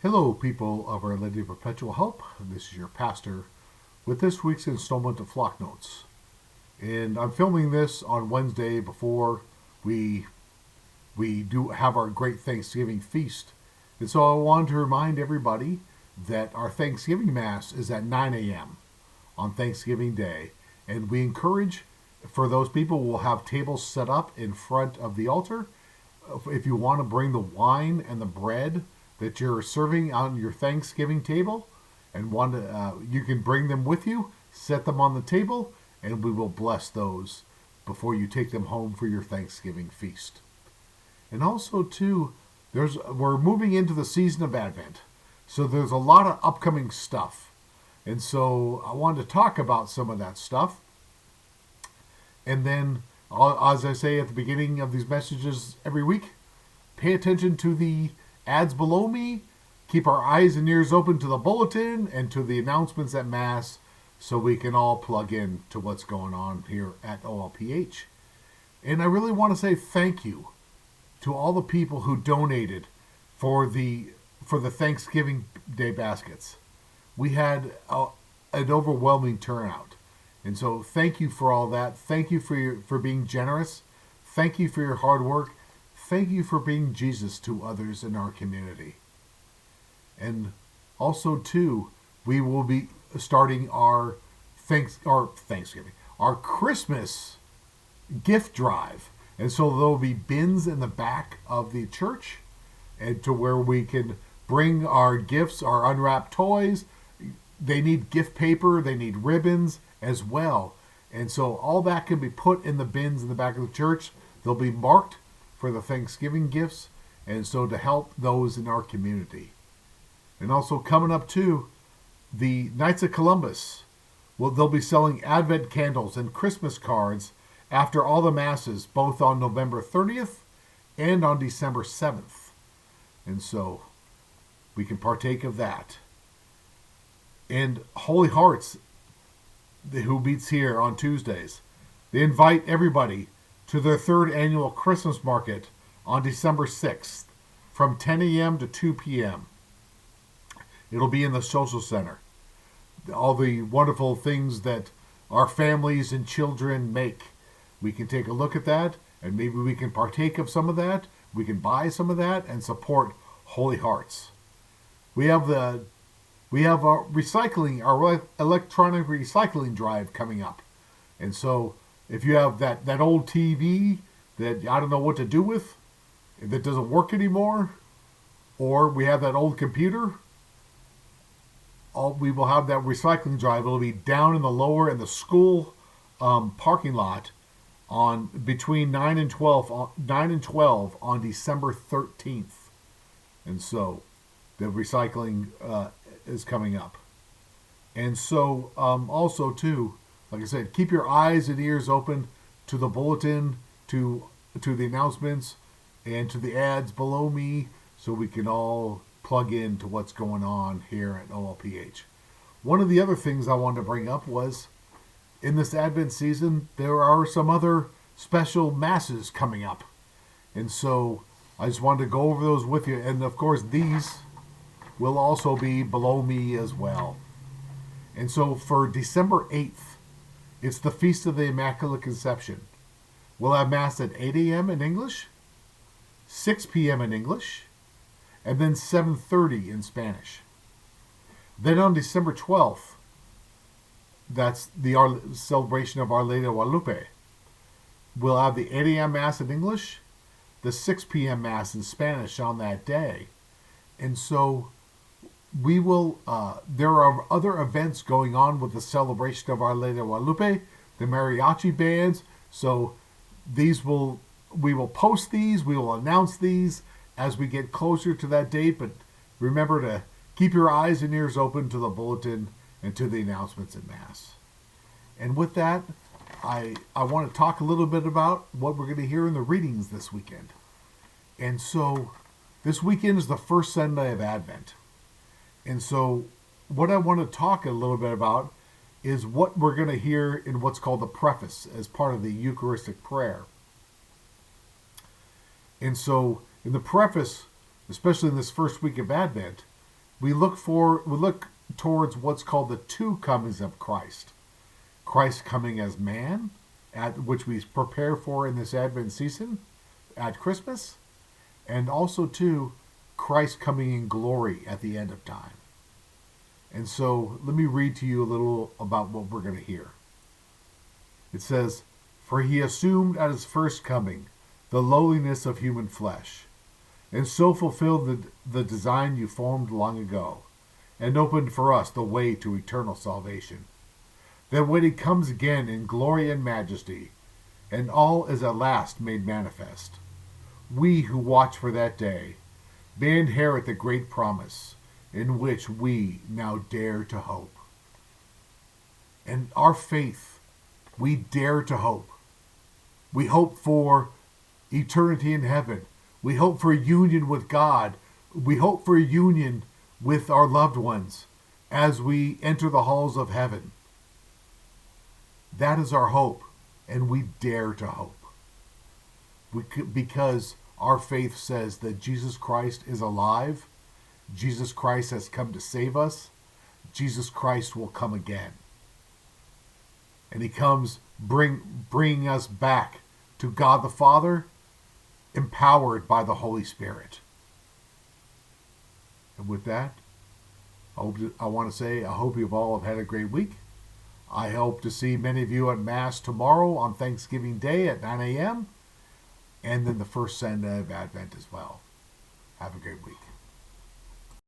Hello, people of Our Lady of Perpetual Help. This is your pastor with this week's installment of Flock Notes. And I'm filming this on Wednesday before we do have our great Thanksgiving feast. And so I wanted to remind everybody that our Thanksgiving Mass is at 9 a.m. on Thanksgiving Day. And we encourage, for those people, we'll have tables set up in front of the altar. If you want to bring the wine and the bread that you're serving on your Thanksgiving table, and you can bring them with you, set them on the table, and we will bless those before you take them home for your Thanksgiving feast. And also, too, we're moving into the season of Advent, so there's a lot of upcoming stuff. And so I wanted to talk about some of that stuff. And then, as I say at the beginning of these messages every week, pay attention to the ads below me. Keep our eyes and ears open to the bulletin and to the announcements at Mass so we can all plug in to what's going on here at OLPH. And I really want to say thank you to all the people who donated for the Thanksgiving Day baskets. We had an overwhelming turnout. And so thank you for all that. Thank you for being generous. Thank you for your hard work. Thank you for being Jesus to others in our community. And also, too, we will be starting our Christmas gift drive. And so there will be bins in the back of the church, and to where we can bring our gifts, our unwrapped toys. They need gift paper, they need ribbons as well. And so all that can be put in the bins in the back of the church. They'll be marked for the Thanksgiving gifts, and so to help those in our community. And also coming up too, the Knights of Columbus. Well, they'll be selling Advent candles and Christmas cards after all the Masses, both on November 30th and on December 7th. And so we can partake of that. And Holy Hearts, who meets here on Tuesdays, they invite everybody to their third annual Christmas market on December 6th from 10 a.m. to 2 p.m. It'll be in the social center. All the wonderful things that our families and children make. We can take a look at that, and maybe we can partake of some of that. We can buy some of that and support Holy Hearts. We have our electronic recycling drive coming up. And so if you have that old TV that I don't know what to do with, that doesn't work anymore, or we have that old computer, we will have that recycling drive. It'll be down in the school parking lot on between 9 and 12 on December 13th. And so the recycling is coming up. And so also too, like I said, keep your eyes and ears open to the bulletin, to the announcements, and to the ads below me so we can all plug in to what's going on here at OLPH. One of the other things I wanted to bring up was, in this Advent season, there are some other special Masses coming up. And so I just wanted to go over those with you. And of course, these will also be below me as well. And so for December 8th, it's the Feast of the Immaculate Conception. We'll have Mass at 8 a.m. in English, 6 p.m. in English, and then 7:30 in Spanish. Then on December 12th, that's the celebration of Our Lady of Guadalupe. We'll have the 8 a.m. Mass in English, the 6 p.m. Mass in Spanish on that day. And so we will, there are other events going on with the celebration of Our Lady of Guadalupe, the mariachi bands. So we will post these, we will announce these as we get closer to that date. But remember to keep your eyes and ears open to the bulletin and to the announcements at Mass. And with that, I want to talk a little bit about what we're going to hear in the readings this weekend. And so this weekend is the first Sunday of Advent. And so what I want to talk a little bit about is what we're going to hear in what's called the preface as part of the Eucharistic prayer. And so in the preface, especially in this first week of Advent, We look towards what's called the two comings of Christ. Christ coming as man, at which we prepare for in this Advent season at Christmas, and also too Christ coming in glory at the end of time. And so let me read to you a little about what we're going to hear. It says, "For he assumed at his first coming the lowliness of human flesh, and so fulfilled the design you formed long ago, and opened for us the way to eternal salvation. Then when he comes again in glory and majesty, and all is at last made manifest, we who watch for that day may inherit the great promise in which we now dare to hope." And our faith, we dare to hope. We hope for eternity in heaven. We hope for union with God. We hope for union with our loved ones as we enter the halls of heaven. That is our hope, and we dare to hope. Because our faith says that Jesus Christ is alive, Jesus Christ has come to save us, Jesus Christ will come again. And he comes bringing us back to God the Father, empowered by the Holy Spirit. And with that, I want to say I hope you've all had a great week. I hope to see many of you at Mass tomorrow on Thanksgiving Day at 9 a.m. and then the first Sunday of Advent as well. Have a great week.